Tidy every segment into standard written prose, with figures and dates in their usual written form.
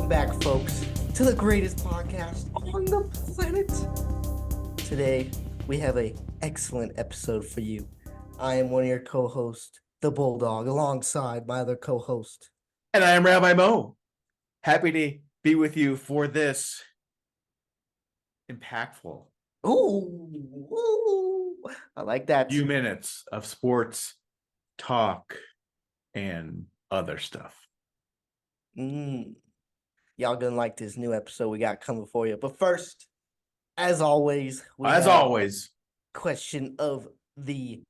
back, folks, to the greatest podcast on the planet. Today, we have an excellent episode for you. I am one of your co-hosts, the Bulldog, alongside my other co-host. And I am Rabbi Mo. Happy to be with you for this impactful I like that. few minutes of sports talk and other stuff. Y'all gonna like this new episode we got coming for you. But first, as always, question of the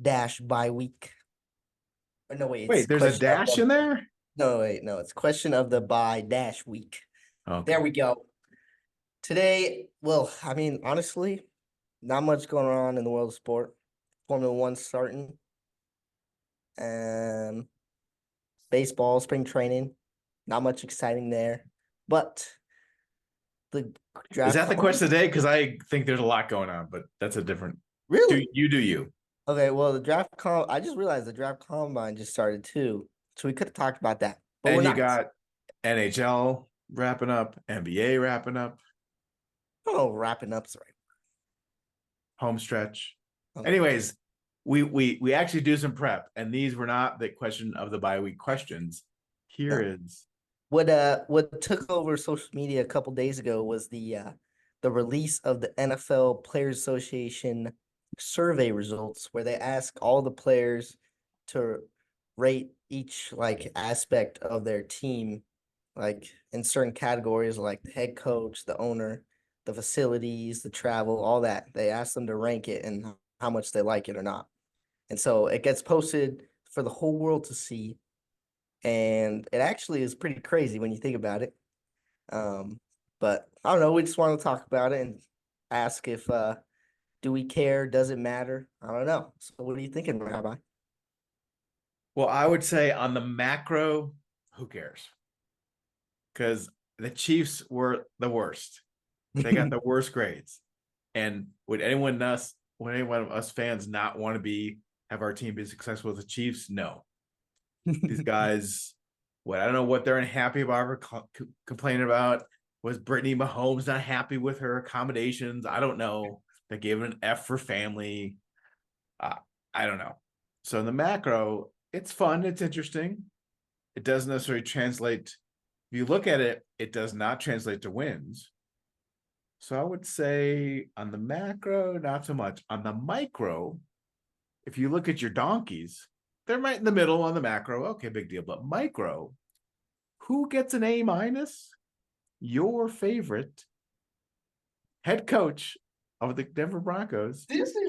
dash by week. Or no, wait, there's a dash in there? No, it's question of the by dash week. Okay. There we go. Today, well, I mean, honestly, not much going on in the world of sport. Formula One starting. Baseball, spring training. Not much exciting there. But the draft. Is that the question today? Because I think there's a lot going on, but that's a different. Really? Do you. Okay, well, I just realized the draft combine just started too. So we could have talked about that. But and you got NHL wrapping up, NBA wrapping up. Oh, wrapping up's right. Home stretch. Okay. Anyways, we actually do some prep, and these were not the question of the bye week questions. Here is what took over social media a couple days ago was the release of the NFL Players Association survey results, where they ask all the players to rate each like aspect of their team, like in certain categories, like the head coach, the owner, the facilities, the travel, all that. They ask them to rank it and how much they like it or not. And so it gets posted for the whole world to see. And it actually is pretty crazy when you think about it. But I don't know. We just want to talk about it and ask if do we care? Does it matter? I don't know. So what are you thinking, Rabbi? Well, I would say on the macro, who cares? Because the Chiefs were the worst. They got the worst grades. And would anyone of us fans not want to have our team be successful with the Chiefs? No. These guys, I don't know what they're unhappy about or complaining about. Was Brittany Mahomes not happy with her accommodations? I don't know. They gave it an F for family. I don't know. So in the macro, it's fun. It's interesting. It doesn't necessarily translate. If you look at it, it does not translate to wins. So I would say on the macro, not so much. On the micro, if you look at your donkeys, they're right in the middle on the macro. Okay, big deal. But micro, who gets an A-? Your favorite head coach of the Denver Broncos,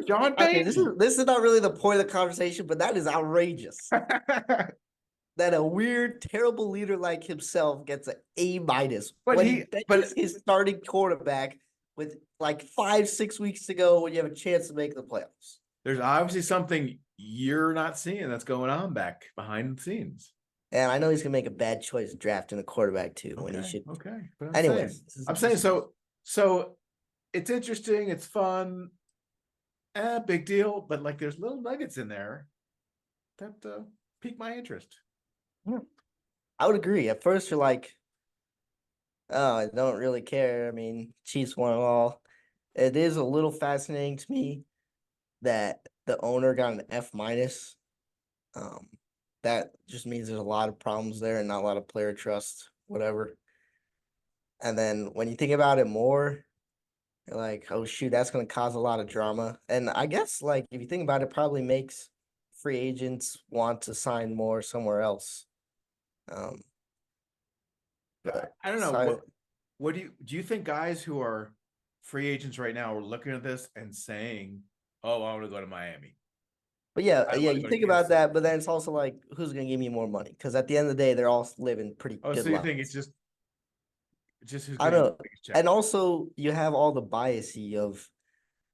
John Payton. This is not really the point of the conversation, but that is outrageous. That a weird, terrible leader like himself gets an A-, but his starting quarterback with like 5-6 weeks to go when you have a chance to make the playoffs. There's obviously something you're not seeing that's going on back behind the scenes. And I know he's gonna make a bad choice drafting a quarterback too when he should. Okay. But I'm saying so it's interesting, it's fun, big deal, but like there's little nuggets in there that pique my interest. Yeah. I would agree. At first you're like, oh, I don't really care. I mean, Chiefs won it all. It is a little fascinating to me that the owner got an F-. That just means there's a lot of problems there and not a lot of player trust, whatever. And then when you think about it more, you're like, oh shoot, that's going to cause a lot of drama. And I guess like if you think about it, probably makes free agents want to sign more somewhere else. But I don't know. What do you think guys who are free agents right now are looking at this and saying, "Oh, I want to go to Miami"? But you think about that, but then it's also like, who's going to give me more money? Because at the end of the day, they're all living pretty good lives. So you think it's just who's I don't know. And also, you have all the biasy of,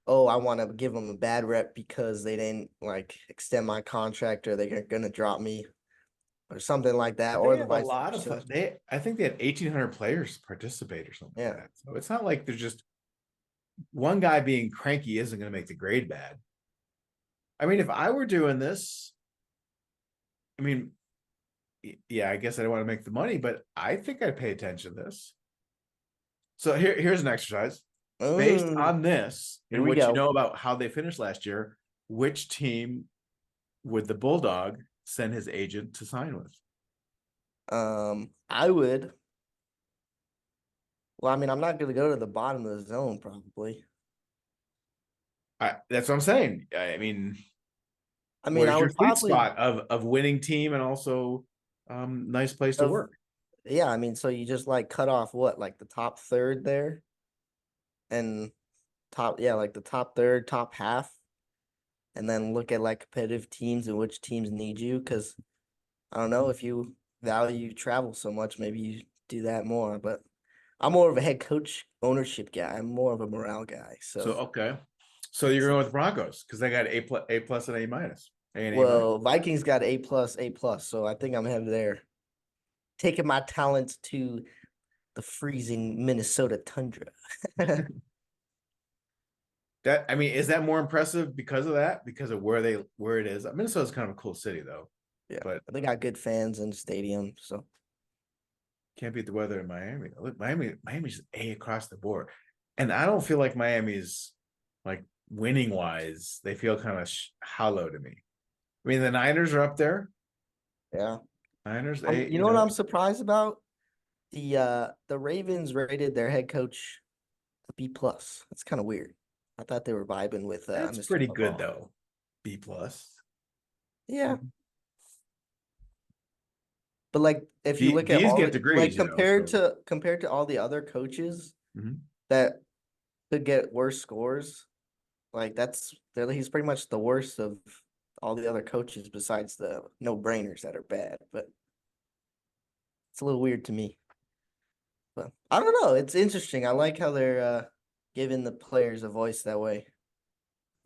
oh, I want to give them a bad rep because they didn't like extend my contract or they're going to drop me or something like that. Or the vice versa. I think they had 1,800 players participate or something like that. So it's not like there's just one guy being cranky isn't going to make the grade bad. I mean, if I were doing this, I mean, yeah, I guess I don't want to make the money, but I think I'd pay attention to this. So here's an exercise. Based Mm, on this here and we what you go. know about how they finished last year, which team would the Bulldog send his agent to sign with? I would. Well, I mean, I'm not gonna go to the bottom of the zone, probably. That's what I'm saying. I mean, I mean, I where's your would sweet probably spot of winning team and also nice place to of work? yeah, I mean, so you just like cut off what, like the top third there and like the top third, top half, and then look at like competitive teams and which teams need you. Because I don't know if you value travel so much, maybe you do that more. But I'm more of a head coach ownership guy. I'm more of a morale guy. So So, okay, so you're going with Broncos because they got A plus and A minus, A and A minus. well, Vikings got A plus, A plus. So I think I'm headed there, taking my talents to the freezing Minnesota tundra. That I mean, is that more impressive because of that? Because of where it is? Minnesota's kind of a cool city though, Yeah, but they got good fans in the stadium. So can't beat the weather in Miami. Look, Miami's A across the board, and I don't feel like Miami's like winning wise. They feel kind of hollow to me. I mean, the Niners are up there. yeah, Niners, they you know what I'm surprised about? The Ravens rated their head coach a B plus. That's kind of weird. I thought they were vibing with that's Mr. pretty good Harbaugh. though. B plus. Yeah, but like if you D, look at D's all get the like degrees, you know. So compared to all the other coaches mhm. that could get worse scores, like he's pretty much the worst of all the other coaches besides the no brainers that are bad. But it's a little weird to me. But I don't know. It's interesting. I like how they're giving the players a voice that way.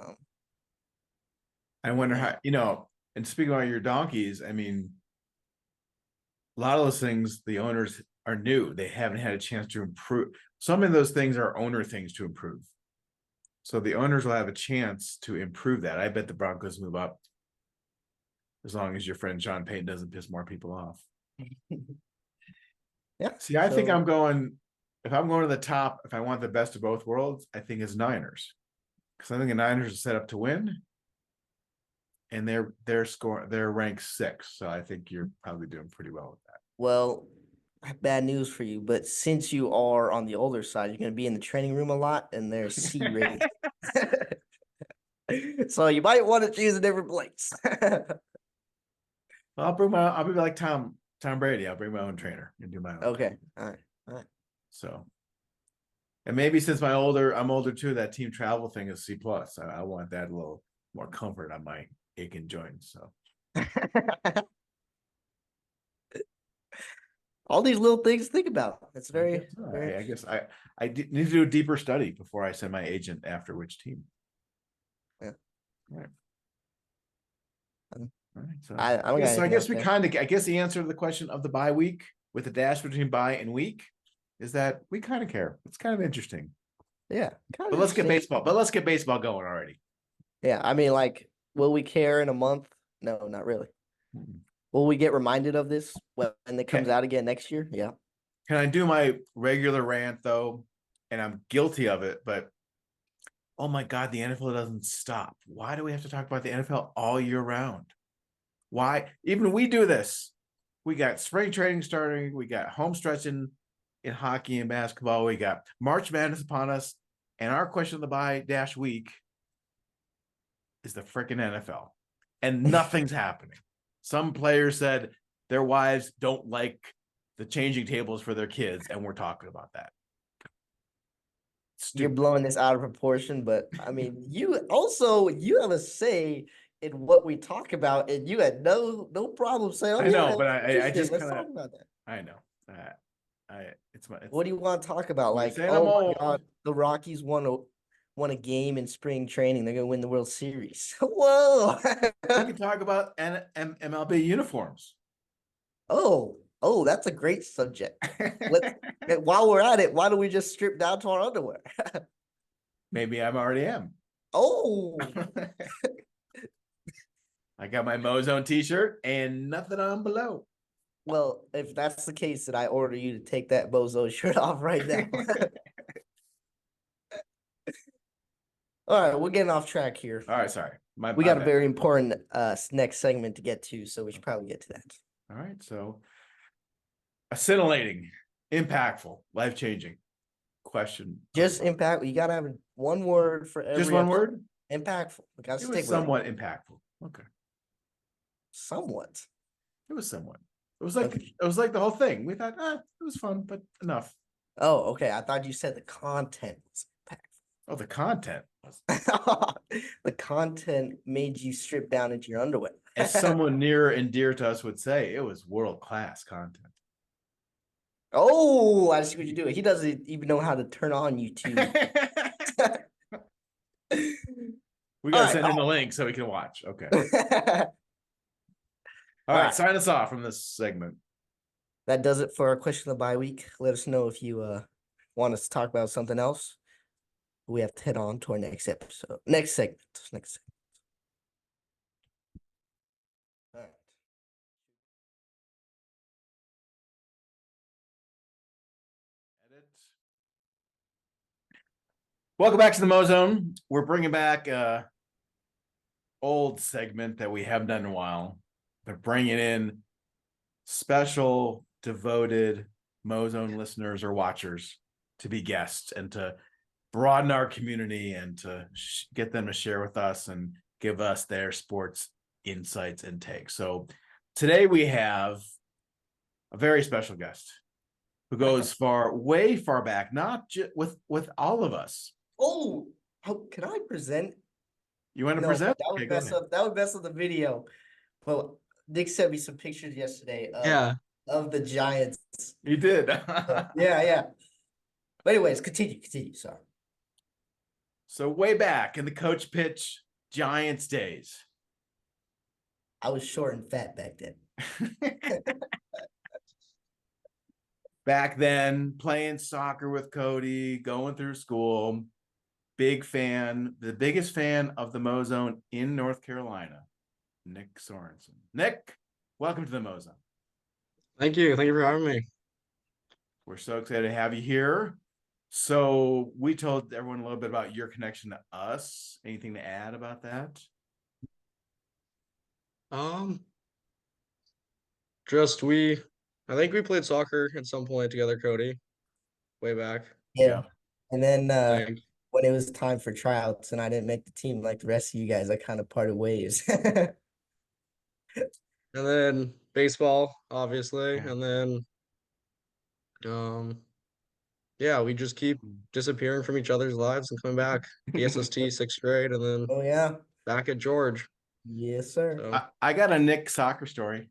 Um, I wonder and how you know. And speaking about your donkeys, I mean, a lot of those things the owners are new. They haven't had a chance to improve. Some of those things are owner things to improve. So the owners will have a chance to improve that. I bet the Broncos move up as long as your friend Sean Payton doesn't piss more people off. yeah, See, I think so I'm going, if I'm going to the top, if I want the best of both worlds, I think it's Niners. Because I think the Niners are set up to win. And they're ranked 6. So I think you're probably doing pretty well with that. well, I have bad news for you. But since you are on the older side, you're going to be in the training room a lot, and they're C rated. So you might want to choose a different place. I'll be like Tom Brady. I'll bring my own trainer and do my own thing. Okay, all right. So, and maybe since I'm older too, that team travel thing is C plus. I want that a little more comfort on my aching joints. So All these little things to think about. It's I very, guess so. very I guess need to do a deeper study before I send my agent after which team. yeah. All right. Um, All right. So I don't got I anything guess else we there. I guess the answer to the question of the bye week with the dash between bye and week is that we kind of care. It's kind of interesting. Yeah, kind But of let's get interesting. baseball. But let's get baseball going already. Yeah, I mean, like, will we care in a month? No, not really. Hmm. Will we get reminded of this when it comes Can, out again next year? Yeah. can I do my regular rant though? And I'm guilty of it, but oh my God, the NFL doesn't stop. Why do we have to talk about the NFL all year round? Why? Even we do this. We got spring training starting. We got home stretch in hockey and basketball. We got March Madness upon us. And our question of the bye dash week is the freaking NFL. And nothing's happening. Some players said their wives don't like the changing tables for their kids, and we're talking about that. You're Stupid. blowing this out of proportion, but I mean, you have a say in what we talk about, and you had no problem saying, "Oh I yeah, know, that's but I interesting. just Let's kind of talk about that." I know. It's What do you want to talk about? you're Like, saying I'm oh my old. God, the Rockies won a game in spring training. They're gonna win the World Series. Whoa! We can talk about MLB uniforms. Oh, that's a great subject. Let's while we're at it, why don't we just strip down to our underwear? Maybe I'm already am. Oh, I got my Mozone t-shirt and nothing on below. Well, if that's the case, then I order you to take that bozo shirt off right now. All right, we're getting off track here. All right, sorry. We got a very important next segment to get to, so we should probably get to that. All right, so scintillating, impactful, life-changing question. Just impact. You gotta have one word for every. Just one word? Impactful. We gotta It stick was with somewhat impactful. Okay. Somewhat. It was somewhat. It was like it was like the whole thing. We thought, it was fun, but enough. Oh, okay. I thought you said the content was Oh, the content was. impactful. The content made you strip down into your underwear. As someone near and dear to us would say, it was world-class content. Oh, I see what you're doing. He doesn't even know how to turn on YouTube. We gotta send him the link so he can watch. Okay. All right, sign us off from this segment. That does it for our question of the bye week. Let us know if you want us to talk about something else. We have to head on to our next episode. Next segment. All right. Welcome back to the Mo Zone. We're bringing back a old segment that we haven't done in a while. They're bringing in special, devoted Mo Zone listeners or watchers to be guests and to broaden our community and to get them to share with us and give us their sports insights and takes. So today we have a very special guest who goes way far back, not just with all of us. Oh, can I present? You want to present? That would mess up. That would mess up the video. Well, Nick sent me some pictures yesterday of the Giants. He did. Yeah. But anyways, continue. Sorry. So way back in the coach pitch Giants days. I was short and fat back then. Back then, playing soccer with Cody, going through school, big fan, the biggest fan of the Mo Zone in North Carolina, Nick Sorensen. Nick, welcome to the Mo Zone. Thank you. Thank you for having me. We're so excited to have you here. So we told everyone a little bit about your connection to us. Anything to add about that? I think we played soccer at some point together, Cody, way back. Yeah. And then when it was time for tryouts and I didn't make the team like the rest of you guys, I kind of parted ways. And then baseball, obviously. Yeah. And then we just keep disappearing from each other's lives and coming back. DSST, sixth grade, and then back at George. Yes, sir. So. I got a Nick soccer story.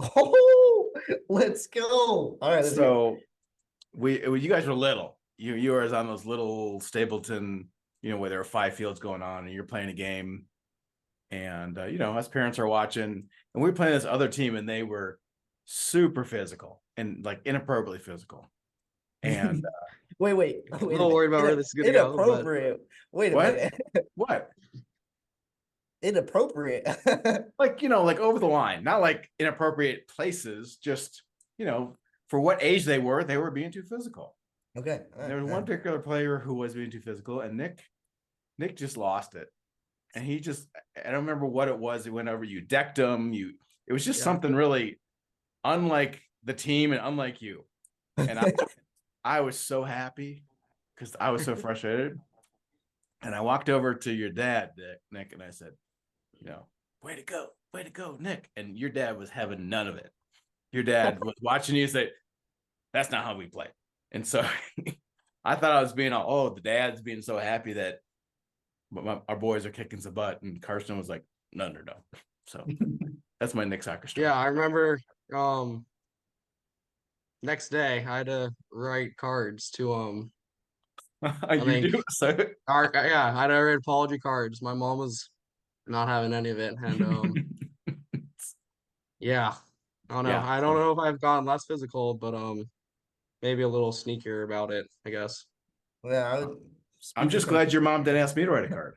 Oh, let's go. All right. So you guys were little. You were on those little Stapleton, where there were 5 fields going on and you're playing a game. And, us parents are watching and we were playing this other team and they were super physical and like inappropriately physical. And wait. I'm a little worried about where this is going to go. Inappropriate. Wait a minute. What? Inappropriate. like over the line, not like inappropriate places, just for what age they were being too physical. Okay. There was one particular player who was being too physical, and Nick just lost it. And I don't remember what it was. He went over, you decked him, it was just something really unlike the team and unlike you. And I was so happy because I was so frustrated. And I walked over to your dad, Nick, and I said, way to go, Nick. And your dad was having none of it. Your dad was watching you say, that's not how we play. And so I thought I was being the dad's being so happy that our boys are kicking some butt. And Carson was like, no. So that's my Nick soccer story. Yeah, I remember next day I had to write cards to I had to write apology cards. My mom was not having any of it. And yeah. I don't know. I don't know if I've gotten less physical, but maybe a little sneakier about it, I guess. Yeah, I'm just glad your mom didn't ask me to write a card.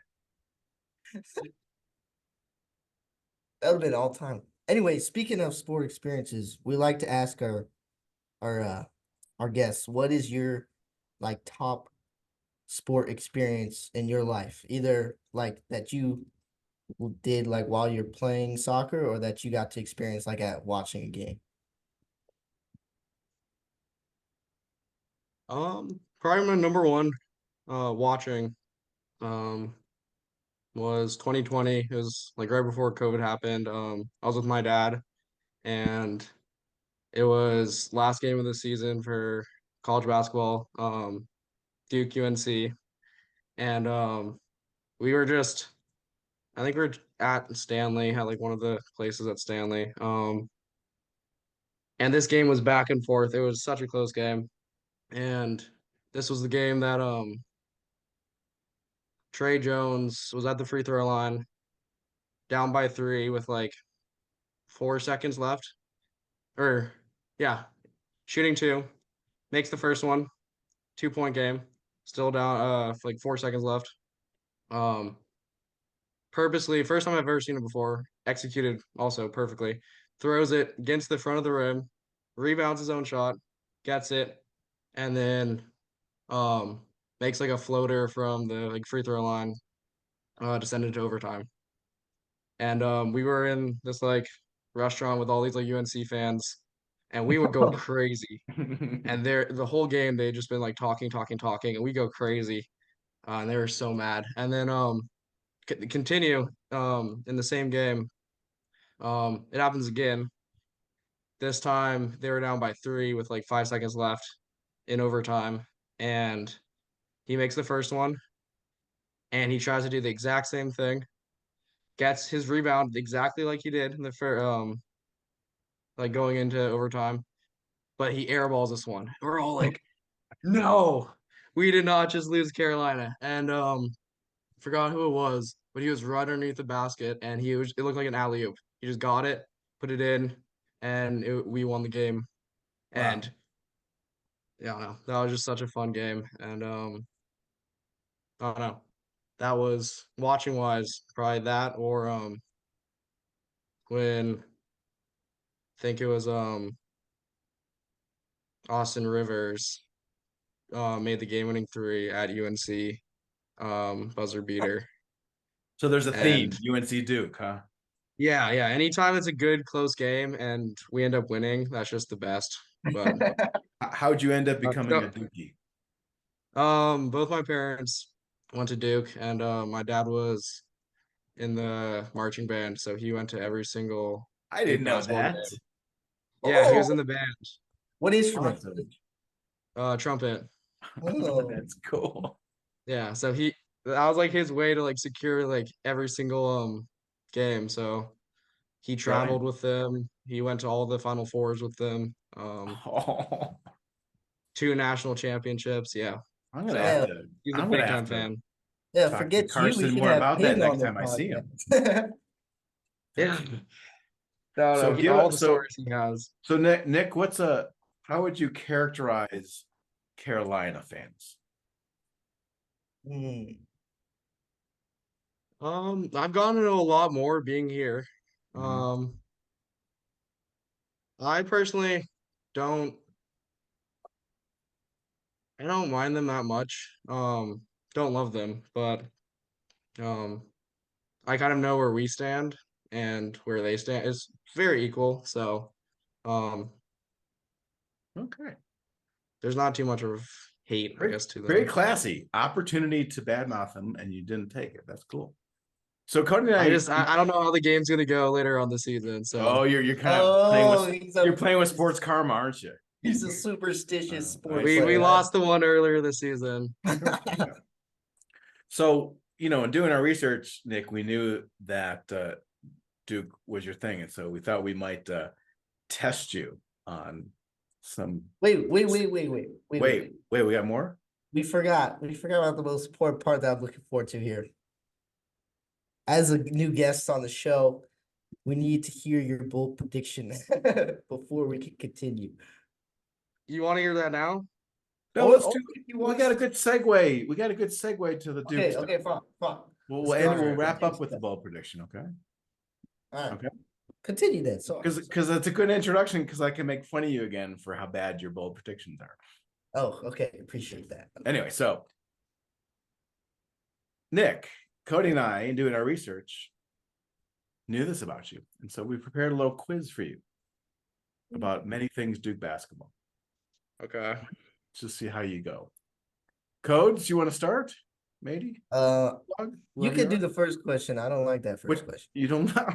That would have been all time. Anyway, speaking of sport experiences, we like to ask our guests, what is your like top sport experience in your life? Either like that you did like while you're playing soccer or that you got to experience like at watching a game. Probably my number one watching was 2020. It was like right before COVID happened. I was with my dad, and it was last game of the season for college basketball, Duke UNC, and we were just, I think we are at Stanley, at like one of the places at Stanley. And this game was back and forth. It was such a close game, and this was the game that Trey Jones was at the free throw line, down by 3 with like 4 seconds left. Or yeah, shooting 2, makes the first one, 2-point game, still down like 4 seconds left. Purposely, first time I've ever seen it before, executed also perfectly. Throws it against the front of the rim, rebounds his own shot, gets it, and then makes like a floater from the like free throw line, to send it to overtime. And we were in this like restaurant with all these like UNC fans, and we would go crazy. And the whole game they just been like talking, and we go crazy. And they were so mad. And then continue in the same game. It happens again. This time they were down by 3 with like 5 seconds left in overtime, and he makes the first one, and he tries to do the exact same thing, gets his rebound exactly like he did in the like going into overtime, but he airballs this one. We're all like, no, we did not just lose Carolina. And forgot who it was, but he was right underneath the basket, and it looked like an alley-oop. He just got it, put it in, and we won the game. Wow. And yeah, no, that was just such a fun game. And I don't know. That was watching wise, probably that, or when I think it was Austin Rivers made the game winning 3 at UNC, buzzer beater. So there's a theme, And UNC Duke, huh? yeah, yeah. Anytime it's a good close game and we end up winning, that's just the best. But How'd you end up becoming a so, Dookie? both my parents went to Duke, and my dad was in the marching band, so he went to every single I Duke didn't know basketball that. game. Yeah, he was in Oh, the band. what instrument? Trumpet. Oh, That's cool. Yeah, so that was like his way to like secure like every single game. So he traveled Brilliant. with them. He went to all the Final Fours with them. Oh, 2 national championships. Yeah. I'm gonna have So yeah, to. he's a I'm gonna big have time to fan. yeah. talk to Forget you. We Carson should more have about that him on next the time I see him. podcast. Yeah. That's- No, So no, give all it. the So stories he has. so Nick, how would you characterize Carolina fans? Hmm. I've gotten to know a lot more being here. Mhm. I personally don't I don't mind them that much. Don't love them, but um I kind of know where we stand and where they stand. It's very equal, so um Okay. there's not too much of hate, I Very, guess, to very them. classy. Opportunity to badmouth them, and you didn't take it. That's cool. So Cody and I, I don't know how the game's gonna go later on the season, so oh, you're kind of playing Oh, with you're playing with sports karma, aren't you? he's a superstitious I sport we see. lost the one earlier this season. player. So, in doing our research, Nick, we knew that Duke was your thing, and so we thought we might test you on some. Wait. Wait, we got more? We forgot about the most important part that I'm looking forward to here. As a new guest on the show, we need to hear your bold prediction before we can continue. You want to hear that now? No, Oh, let's oh, do. if you We want got a to- good segue. We got a good segue to the Duke Okay, stuff. okay, fine. We'll Let's go end. to We'll the wrap Duke up with the stuff. bold prediction. Okay. All right. Okay. Continue then. Sorry. Because it's a good introduction because I can make fun of you again for how bad your bold predictions are. Oh, okay. Appreciate that. Anyway, so Nick, Cody, and I, in doing our research, knew this about you. And so we prepared a little quiz for you about many things Duke basketball. Okay. Just see how you go. Codes, you want to start? Maybe? You can do the first question. I don't like that first question. You don't know.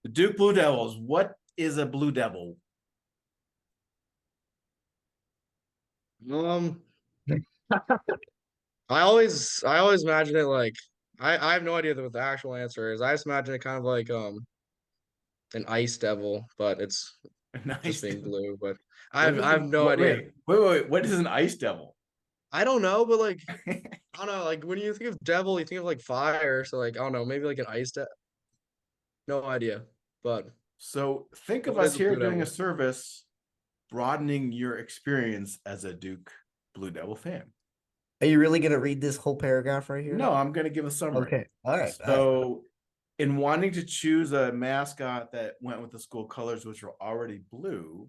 The Duke Blue Devils. What is a Blue Devil? I always imagine it like I have no idea what the actual answer is. I just imagine it kind of like an ice devil, but it's just being blue. But I have no idea. Wait. What is an ice devil? I don't know, but like I don't know. Like when you think of devil, you think of like fire. So like I don't know, maybe like an ice devil. No idea. But so think of what us is a here Blue doing a Devil? service, broadening your experience as a Duke Blue Devil fan. Are you really gonna read this whole paragraph right here? No, I'm going to give a summary. Okay. All right. So, in wanting to choose a mascot that went with the school colors, which are already blue,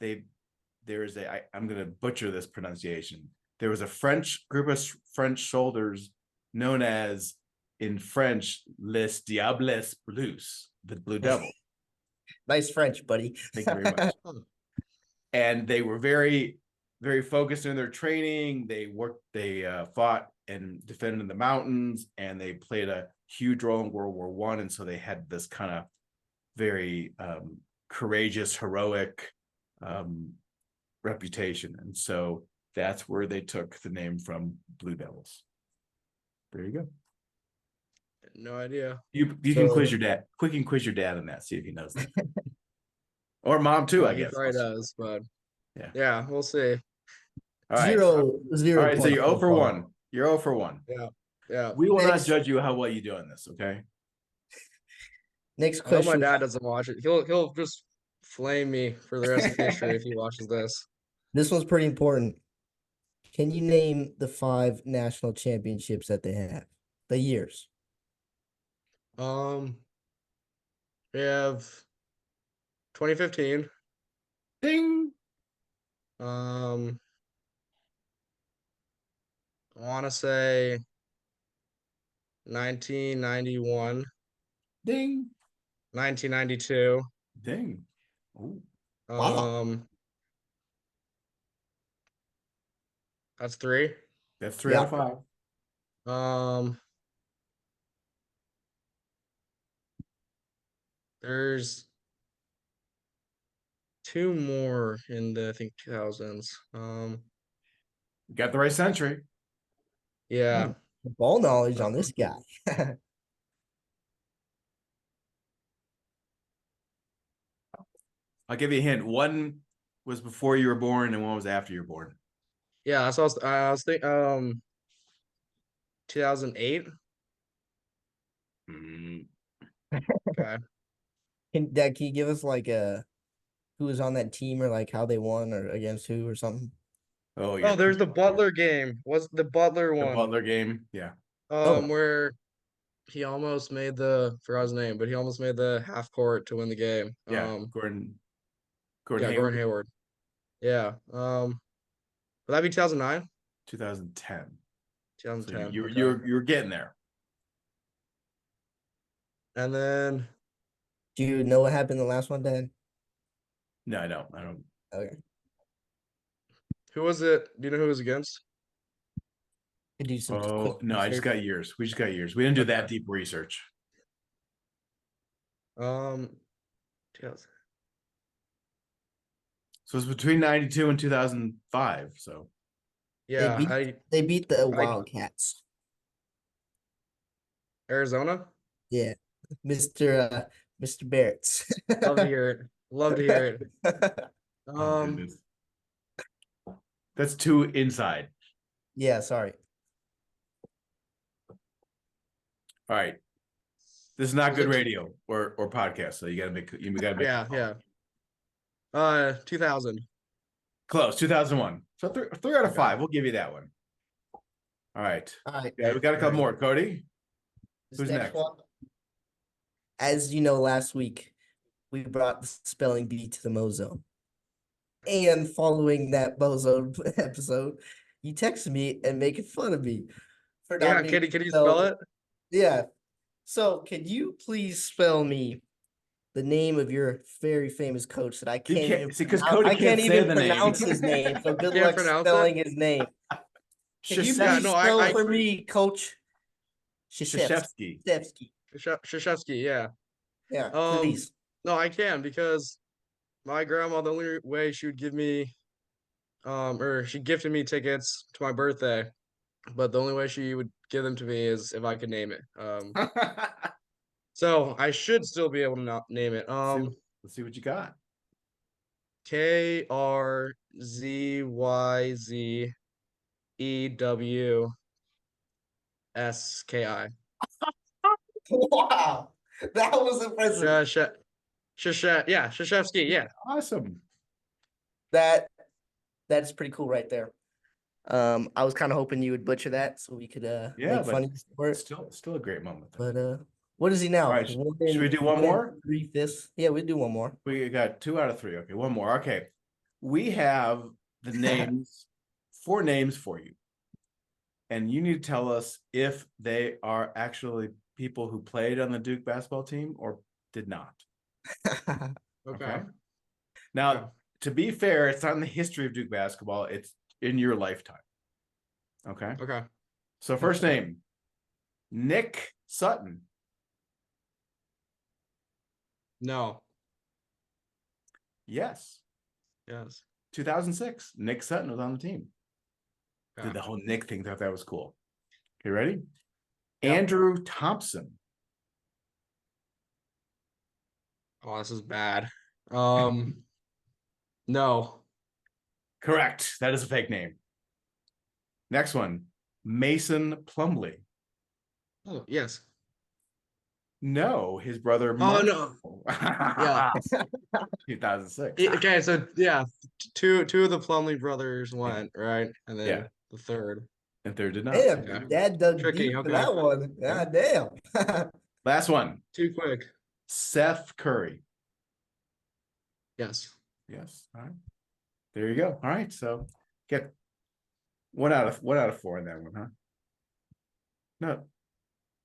I'm going to butcher this pronunciation. There was a French group of French soldiers known as, in French, Les Diables Bleus, the Blue Devil. Nice French, buddy. Thank you very much. And they were very, very focused in their training. They fought and defended in the mountains, and they played a huge role in World War I. And so they had this kind of very courageous, heroic reputation. And so that's where they took the name from, Blue Devils. There you go. No idea. You can quiz your dad. Quick and quiz your dad on that. See if he knows that. Or mom too, I He guess. probably does, but Yeah. yeah, we'll see. All right. Zero. All right, so you're 0 for 1. You're 0 for 1. Yeah. We will not judge you how well you do on this, okay? Next I hope question. my dad doesn't watch it. He'll just flame me for the rest of history if he watches this. This one's pretty important. Can you name the 5 national championships that they have? The years. We have 2015. Ding. I want to say 1991, Ding. 1992. Ding. Ooh. That's 3. That's 3 out of 5. There's 2 more in the, I think, 2000s. You got the right century. Yeah. Ball knowledge on this guy. I'll give you a hint. One was before you were born and one was after you were born. Yeah, so I was thinking 2008. Okay. Can you give us like who was on that team or like how they won or against who or something? Oh, yeah. Oh, there's the Butler game. What's the Butler The one? Butler game. Yeah. Where he almost made forgot his name, but he almost made the half court to win the game. Yeah. Gordon Gordon Hayward. Hayward. Yeah. Would that be 2009? 2010. 2010. So okay. you're getting there. And then Do you know what happened the last one, Dan? No, I don't. Okay. who was it? Do you know who it was against? Could do some Oh, quick no, I just research. got years. We just got years. We didn't do that deep research. 2000. So it's between 92 and 2005. So Yeah, They beat the Wildcats. Arizona. Yeah. Mr. Barrett. Love to hear it. Love to hear it. oh, goodness. That's too inside. Yeah, sorry. All right. This is not good radio or podcast, so you gotta make yeah. 2000. Close, 2001. So 3 out of 5. We'll give you that one. All right. All right. Yeah, we got a couple more. Cody? This Who's next? one, as you know, last week we brought the spelling bee to the Mo Zone. And following that Mo Zone episode, you texted me and making fun of me for not Yeah, being can you spell it? Yeah. So can you please spell me the name of your very famous coach that I You can't can't even see because pronounce? Cody I can't can't say even the name. pronounce his name. So good Can't luck pronounce it? spelling his name. Can you Yeah, please no, spell I for me, Coach Krzyzewski. Shashevsky? Krzyzewski, yeah. Yeah, Um, please. no, I can because my grandma, the only way she would give me, or she gifted me tickets to my birthday, but the only way she would give them to me is if I could name it. So I should still be able to not name it. Let's see what you got. KRZYZEWSKI. Wow, that was impressive. Yeah, Krzyzewski, yeah. Awesome. That's pretty cool right there. I was kind of hoping you would butcher that so we could Yeah, make fun but of you for it. still a great moment. But what is he now? All right, should we do one more? 3/5. Yeah, we'll do one more. We got 2 out of 3. Okay, one more. Okay. We have the names, 4 names for you. And you need to tell us if they are actually people who played on the Duke basketball team or did not. Okay. Now, Okay. to be fair, it's not in the history of Duke basketball, it's in your lifetime. Okay. Okay. So first name, Nick Sutton. No. Yes. Yes. 2006. Nick Sutton was on the team. Okay. Did the whole Nick thing, thought that was cool. Okay, ready? Yep. Andrew Thompson. Oh, this is bad. No. Correct. That is a fake name. Next one, Mason Plumlee. Oh, yes. No, his brother Oh, Mark. no. Yeah. 2006. Okay, so yeah, two of the Plumlee brothers went, right? And then Yeah. the third. And third did not. Damn, Okay. Dad dug Tricky, deep for okay. that one. God damn. Last one, Too quick. Seth Curry. Yes. Yes. All right. There you go. All right. So get 1 out of 4 in that one, huh? No.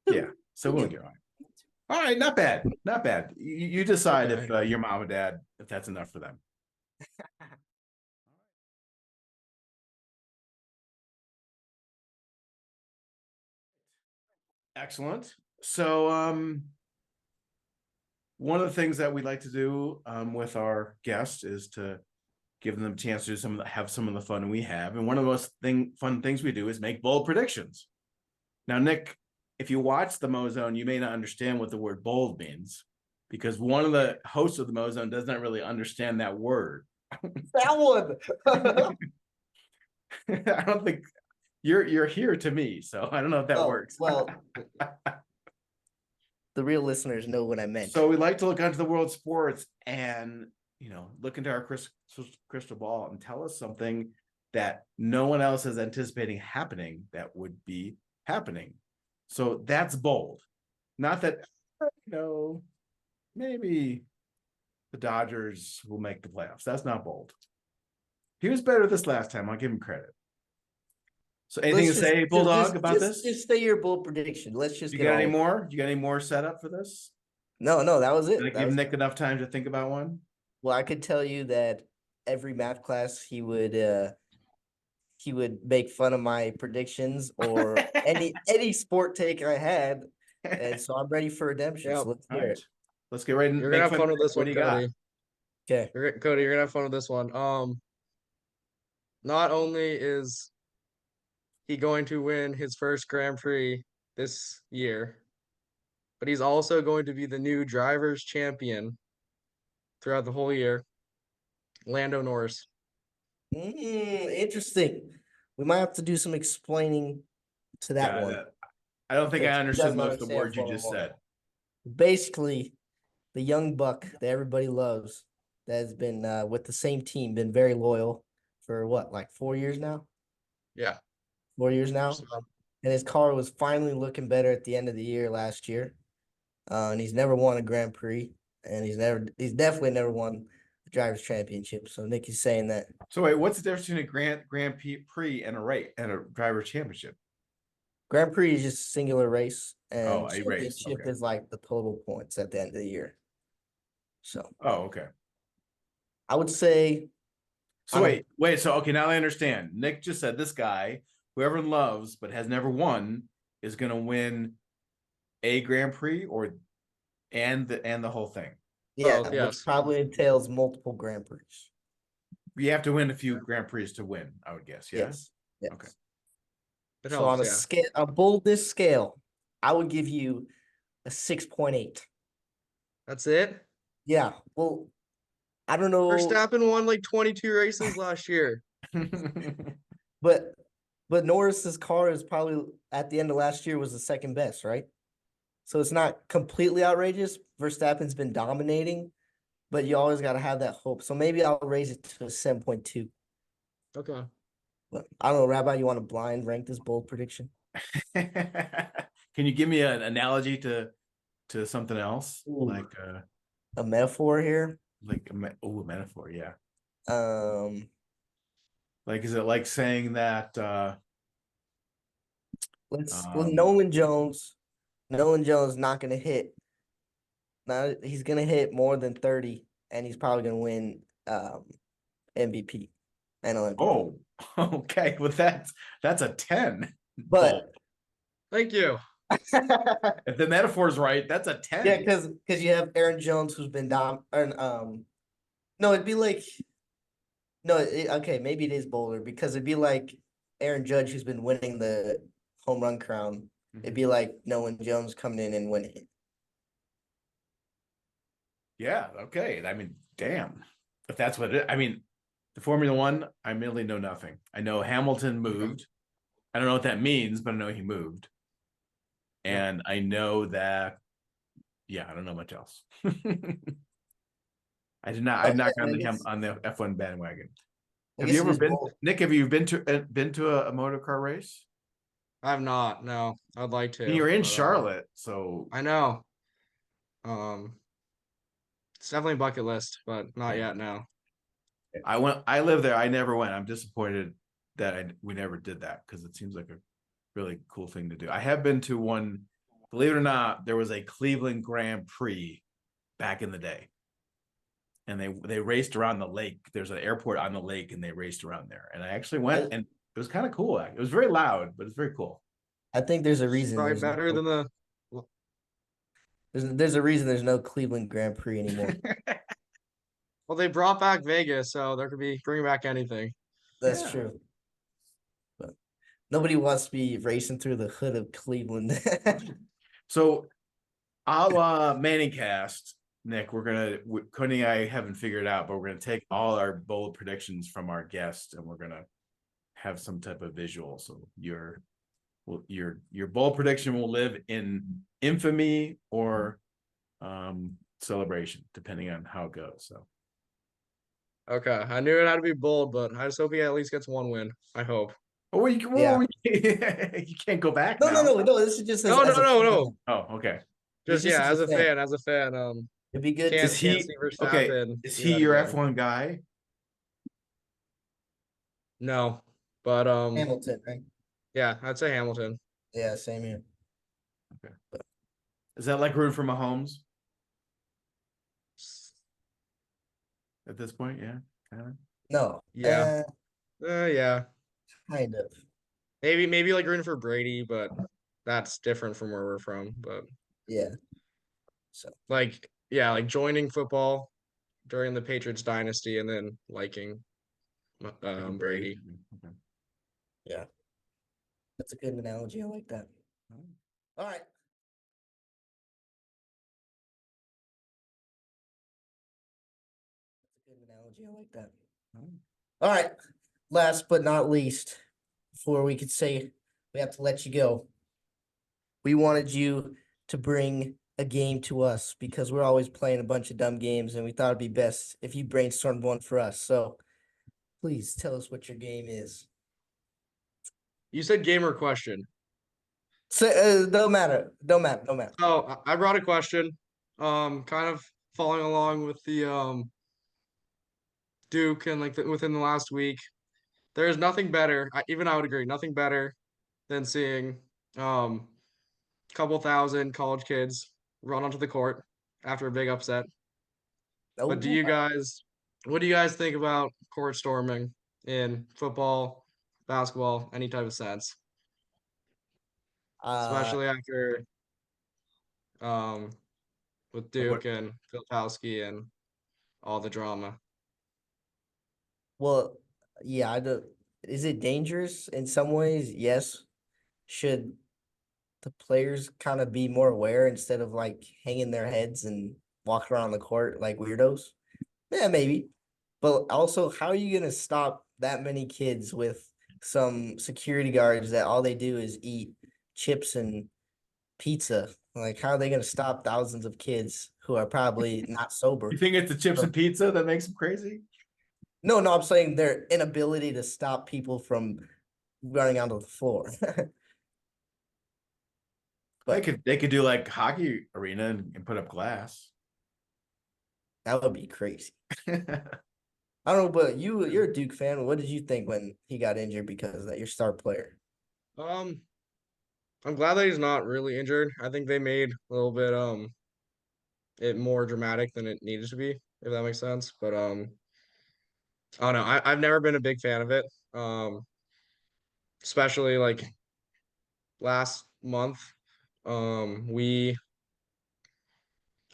Yeah. So we'll get on. All right. Not bad. Not bad. You decide Okay. if your mom and dad, if that's enough for them. Excellent. So one of the things that we like to do with our guests is to give them a chance to do have some of the fun we have. And one of the most fun things we do is make bold predictions. Now, Nick, if you watch the Mo Zone, you may not understand what the word bold means because one of the hosts of the Mo Zone does not really understand that word. That one. I don't think you're here to me, so I don't know if that works. Well, the real listeners know what I meant. So we like to look onto the world of sports and look into our crystal ball and tell us something that no one else is anticipating happening that would be happening. So that's bold. Not that maybe the Dodgers will make the playoffs. That's not bold. He was better this last time. I'll give him credit. So anything to say, Bulldog, about this? Just say your bold prediction. Let's just You got any more? You got any more set up for this? No, that was it. Did I give Nick enough time to think about one? Well, I could tell you that every math class he would make fun of my predictions or any sport take I had. And so I'm ready for redemption. Yep. So let's hear it. Let's get right into You're gonna have fun with this what one, do you got? Cody. Okay. Cody, you're gonna have fun with this one. Not only is he going to win his first Grand Prix this year, but he's also going to be the new drivers' champion throughout the whole year. Lando Norris. Interesting. We might have to do some explaining to that one. I don't think I He understood doesn't most of the understand words you Formula just One. said. Basically, the young buck that everybody loves that has been with the same team, been very loyal for what, like 4 years now? Yeah. 4 years now. So, and his car was finally looking better at the end of the year last year. And he's never won a Grand Prix, and he's definitely never won the Drivers' Championship. So Nick is saying that So wait, what's the difference between a Grand Prix and a driver's championship? Grand Prix is just a singular race, Oh, and a race. championship Okay. is like the total points at the end of the year. So Oh, okay. I would say, So wait. So okay, now I understand. Nick just said this guy, who everyone loves but has never won, is going to win a Grand Prix and the whole thing. yeah, Both, which yes. probably entails multiple Grand Prix. You have to win a few Grand Prix to win, I would guess. Yeah. Yes. Yes. Okay. It So on helps, a boldness scale, I would give you a 6.8. That's it. Yeah. Well, I don't know, Verstappen won like 22 races last year. but Norris's car is probably at the end of last year was the second best, right? So it's not completely outrageous. Verstappen's been dominating, but you always got to have that hope. So maybe I'll raise it to a 7.2. Okay. But I don't know, Rabbi, you want to blind rank this bold prediction? Can you give me an analogy to something else? Ooh. Like A metaphor here. a metaphor, yeah. Like, is it like saying that Nolan Jones not gonna hit. Now he's gonna hit more than 30, and he's probably gonna win MVP and MVP. Oh, okay. Well, that's a 10. But Thank you. If the metaphor's right, that's a 10. yeah, because you have Aaron Jones who's been no, it'd be like okay, maybe it is bolder because it'd be like Aaron Judge who's been winning the home run crown. It'd be like Nolan Jones coming in and winning it. Yeah, okay. I mean, damn. If that's what it is. I mean, the Formula One, I merely know nothing. I know Hamilton moved. I don't know what that means, but I know he moved. And I know that, yeah, I don't know much else. I've not gotten on the F1 bandwagon. Have you ever been, Nick? Have you been to a motor car race? I've not. No, I'd like to. You're in Charlotte, so I know. It's definitely a bucket list, but not yet. No. I live there. I never went. I'm disappointed that we never did that because it seems like a really cool thing to do. I have been to one. Believe it or not, there was a Cleveland Grand Prix back in the day, and they raced around the lake. There's an airport on the lake, and they raced around there. And I actually went, and it was kind of cool. It was very loud, but it's very cool. I think there's a reason. Probably better than the. There's a reason there's no Cleveland Grand Prix anymore. Well, they brought back Vegas, so there could be bringing back anything. That's true. But nobody wants to be racing through the hood of Cleveland. So, I'll Manning cast, Nick. Cody and I haven't figured it out, but we're gonna take all our bold predictions from our guests, and we're gonna have some type of visual. So your bold prediction will live in infamy or celebration, depending on how it goes. So. Okay, I knew it had to be bold, but I just hope he at least gets one win. I hope. Oh, you can't go back. No. This is just no. Oh, okay. Just as a fan. It'd be good. Is he your F1 guy? No, but Hamilton, right? Yeah, I'd say Hamilton. Yeah, same here. Okay. Is that like rooting for Mahomes? At this point, yeah, kind of. No. Yeah. Yeah. Kind of. Maybe like rooting for Brady, but that's different from where we're from. But yeah. So like joining football during the Patriots dynasty and then liking Brady. Okay. Yeah. That's a good analogy. I like that. All right. That's a good analogy. I like that. All right. Last but not least, before we could say we have to let you go, we wanted you to bring a game to us because we're always playing a bunch of dumb games, and we thought it'd be best if you brainstormed one for us. So please tell us what your game is. You said game or question? So don't matter. Don't matter. Don't matter. So I brought a question, kind of following along with the Duke and like within the last week. There is nothing better. Even I would agree, nothing better than seeing couple thousand college kids run onto the court after a big upset. But Oh, what do you guys think about court storming in football, basketball, any type of sense, uh, especially after um with Duke What and Filipowski and all the drama? well, yeah, I do. Is it dangerous in some ways? Yes. Should the players kind of be more aware instead of like hanging their heads and walking around the court like weirdos? Yeah, maybe. But also, how are you gonna stop that many kids with some security guards that all they do is eat chips and pizza? Like, how are they gonna stop thousands of kids who are probably not you sober? think it's the chips from- and pizza that makes them crazy? No, no, I'm saying their inability to stop people from running onto the floor. They But could do like hockey arena and put up glass. that would be crazy. I don't know, but you're a Duke fan. What did you think when he got injured because of that? Your star player. Um, I'm glad that he's not really injured. I think they made a little bit it more dramatic than it needed to be, if that makes sense. But I don't know. I've never been a big fan of it. Um, especially like last month. We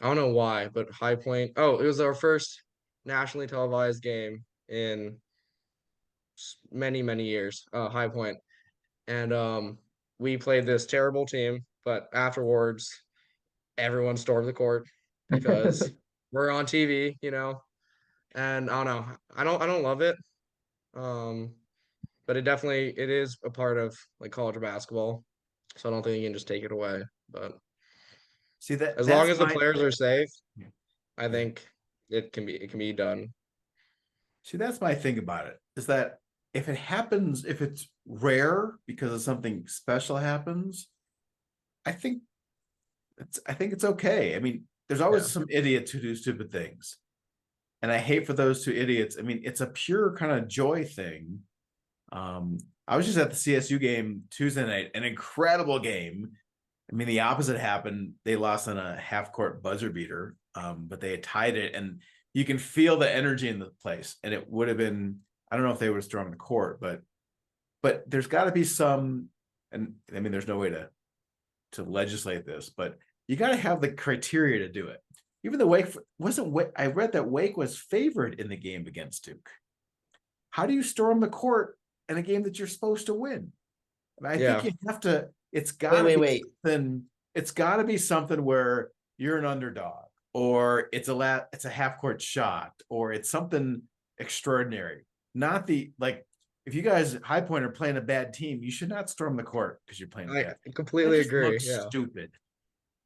I don't know why, but High Point. Oh, it was our first nationally televised game in many, many years. High Point, and we played this terrible team. But afterwards, everyone stormed the court because we're on TV, you know. And I don't know. I don't love it. Um, but it is a part of like college basketball. So I don't think you can just take it away. But See that as long that's as the my players are safe, yeah. I Yeah. think it can be done. See, that's my thing about it is that if it happens, if it's rare because of something special happens, I think it's okay. I mean, there's always Yeah. some idiots who do stupid things. And I hate for those two idiots. I mean, it's a pure kind of joy thing. Um, I was just at the CSU game Tuesday night, an incredible game. I mean, the opposite happened. They lost on a half court buzzer beater, but they had tied it, and you can feel the energy in the place. And it would have been, I don't know if they would have stormed the court, but there's got to be some, and I mean, there's no way to legislate this, but you got to have the criteria to do it. Even the Wake wasn't. I read that Wake was favored in the game against Duke. How do you storm the court in a game that you're supposed to win? I think Yeah. you have to. It's Wait, got to wait, be wait. something. It's got to be something where you're an underdog, or it's a half court shot, or it's something extraordinary. Not the like. If you guys High Point are playing a bad team, you should not storm the court because you're playing a I bad team. That completely just agree. looks Yeah. stupid.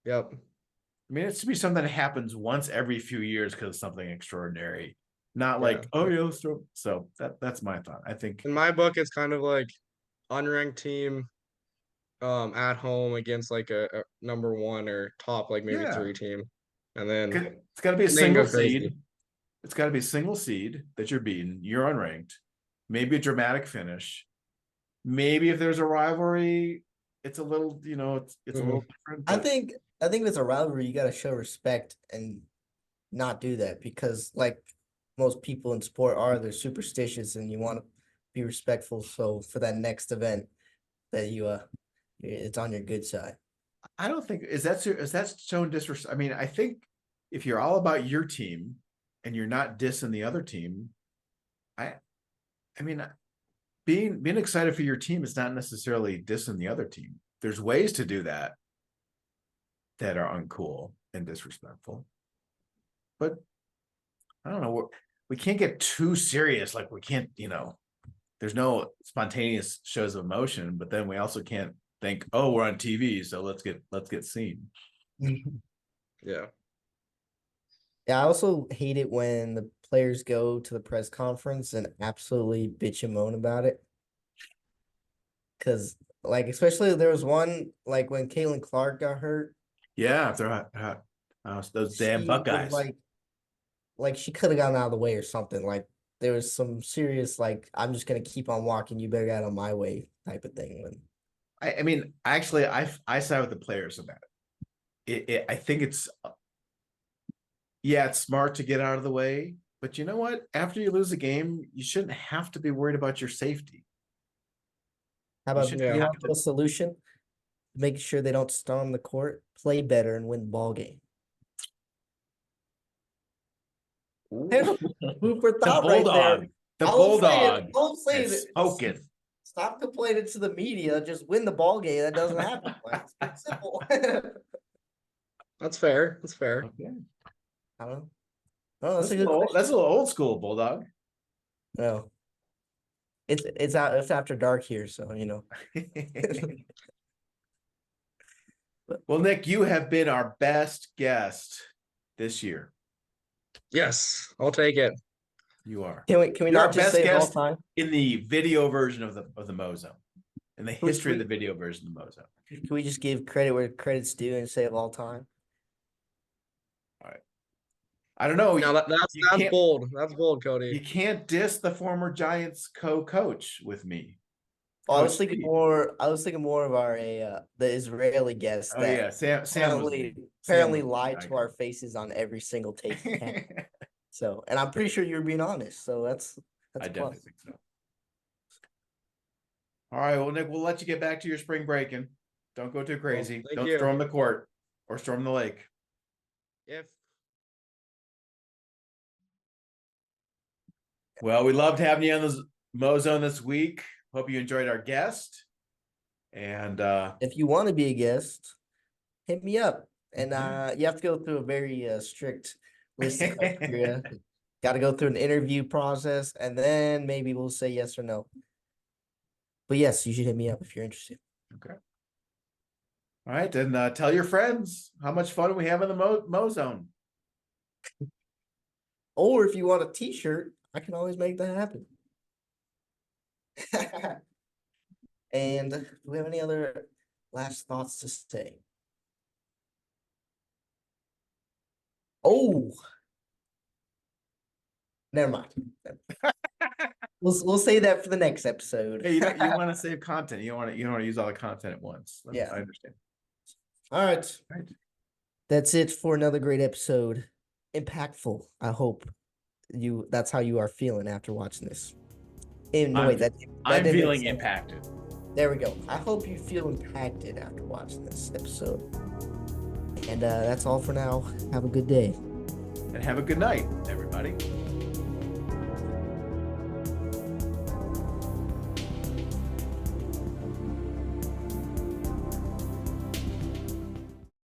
Yep. I mean, it should be something that happens once every few years because of something extraordinary, not Yeah. like, oh yeah, let's throw. So that's my thought. I think, In my book, it's kind of like unranked team at home against like a number one or top like maybe yeah, three team. And then it's got to be a they can single go crazy. seed. It's got to be a single seed that you're beating. You're unranked. Maybe a dramatic finish. Maybe if there's a rivalry, it's a little, it's a Mhm. little different. I But think I think if it's a rivalry, you gotta show respect and not do that because like most people in sport are, they're superstitious and you want to be respectful. So for that next event that it's on your good side. I don't think is that showing disrespect. I mean, I think if you're all about your team and you're not dissing the other team, I I mean, being excited for your team is not necessarily dissing the other team. There's ways to do that are uncool and disrespectful. But I don't know. We can't get too serious. Like we can't, there's no spontaneous shows of emotion, but then we also can't think, oh, we're on TV, so let's get seen. Yeah. Yeah, I also hate it when the players go to the press conference and absolutely bitch and moan about it. Because Like, especially there was one, like when Caitlin Clark got hurt, Yeah, if they're hot. Those damn she was Buckeyes. like she could have gotten out of the way or something. Like there was some serious, like, I'm just gonna keep on walking, you better get out of my way type of thing. When I mean, actually, I side with the players in that. I think it's smart to get out of the way, but you know what? After you lose a game, you shouldn't have to be worried about your safety. how about shouldn't you have want a solution? Making sure they don't storm the court, play better, and win the ball game. Food for The thought right there. Bulldog. The I won't say it. Bulldog I won't say is it. spoken. Stop complaining to the media. Just win the ball game. That doesn't happen. Like, it's simple. That's fair. That's fair. Okay. I don't know. Oh, that's That's a a good little, question. that's a little old school, Bulldog. No. It's after dark here, so you know. Well, Nick, you have been our best guest this year. Yes, I'll take it. You are. Can we You're not our just best say of all guest time? in the video version of the Mo Zone, in the Who's history of we- the video version of the Mo Zone. Can we just give credit where credit's due and say of all time? I don't know. No, that's can't- bold. That's bold, You Cody. can't diss the former Giants co-coach with me. Oh, I Coach was thinking Steve. more. I was thinking more of our the Israeli guest Oh that yeah, Sam apparently was lied the to our faces on every single tape he had. So, and I'm pretty sure you're being honest. So that's I a definitely plus. think so. All right, well, Nick, we'll let you get back to your spring breaking. Don't go too crazy. thank Don't you. storm the court or storm the lake. If Well, we loved having you on the Mo Zone this week. Hope you enjoyed our guest. And If you want to be a guest, hit me up. And Mhm. you have to go through a very strict list of criteria. Got to go through an interview process, and then maybe we'll say yes or no. But yes, you should hit me up if you're interested. okay. All right, then tell your friends how much fun we have in the Mo Zone. Or if you want a T-shirt, I can always make that happen. And do we have any other last thoughts to say? Oh, never mind. We'll say that for the next episode. Hey, you want to save content. You don't want to use all the content at once. Yeah. I understand. All right. Right. That's it for another great episode. Impactful. I hope that's how you are feeling after watching this. I'm didn't feeling make sense. impacted. There we go. I hope you feel impacted after watching this episode. And that's all for now. Have a good day. And have a good night, everybody.